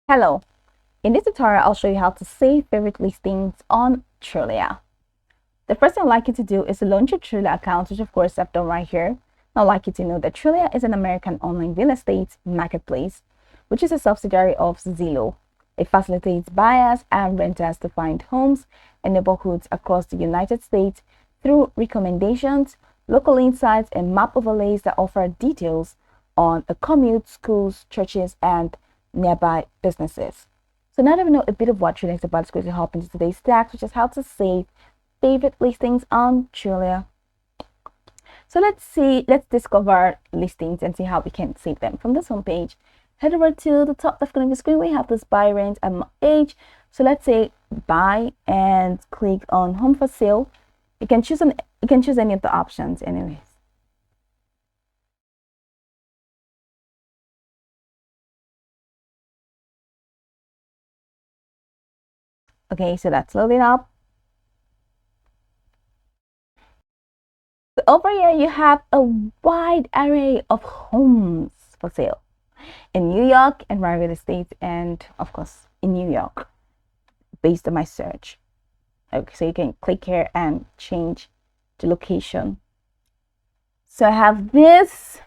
Hello, in this tutorial I'll show you how to save favorite listings on Trulia. The first thing I'd like you to do is to launch your Trulia account, which of course I've done right here. I'd like you to know that Trulia is an American online real estate marketplace, which is a subsidiary of Zillow. It facilitates buyers and renters to find homes and neighborhoods across the United States through recommendations, local insights, and map overlays that offer details on the commute, schools, churches, and nearby businesses. So now that we know a bit of what Trulia is about, let's go to hop into today's task, which is how to save favorite listings on Trulia. So let's discover listings and see how we can save them. From this homepage, head over to the top left corner of the screen. We have this buy, rent, and age. So let's say buy and click on home for sale. You can choose any of the options anyways. Okay, so that's loading up. So over here, you have a wide array of homes for sale in New York and my real estate, and of course in New York, based on my search. Okay, so you can click here and change the location. So I have this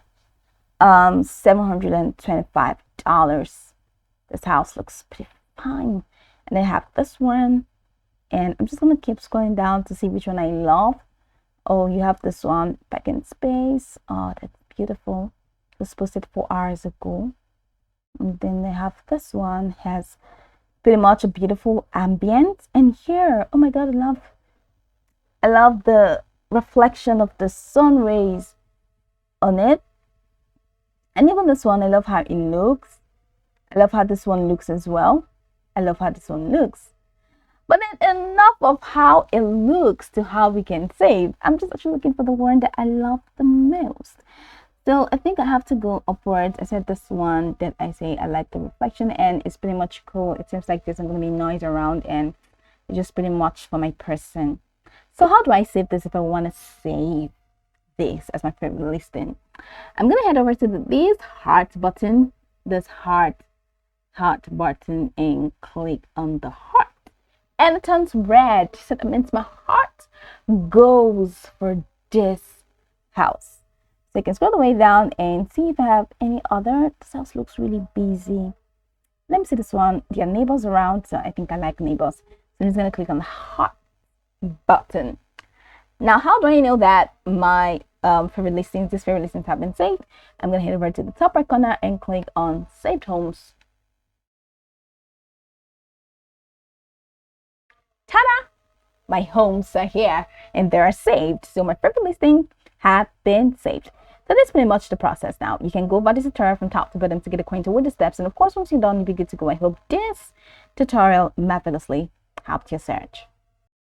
$725. This house looks pretty fine. And I have this one, and I'm just gonna keep scrolling down to see which one I love. Oh, you have this one, back in space. Oh, that's beautiful. It was posted 4 hours ago. And then they have this one, has pretty much a beautiful ambient. And here, oh my god, I love the reflection of the sun rays on it. And even this one, I love how it looks. I love how this one looks as well. I love how this one looks. But then enough of how it looks to how we can save. I'm just actually looking for the one that I love the most. So I think I have to go upwards. I said this one that I say I like the reflection, and it's pretty much cool. It seems like there's not going to be noise around, and it's just pretty much for my person. So how do I save this if I want to save this as my favorite listing? I'm going to head over to this heart button, this heart button, and click on the heart. And it turns red, so that means my heart goes for this house. So you can scroll the way down and see if I have any other. This house looks really busy. Let me see this one. There are neighbors around, so I think I like neighbors. So I'm just gonna click on the heart button. Now, how do I know that my favorite listings have been saved? I'm gonna head over to the top right corner and click on saved homes. Ta-da! My homes are here and they are saved. So my favorite listing have been saved. So that's pretty much the process now. You can go over this tutorial from top to bottom to get acquainted with the steps. And of course, once you're done, you'll be good to go. I hope this tutorial marvelously helped your search.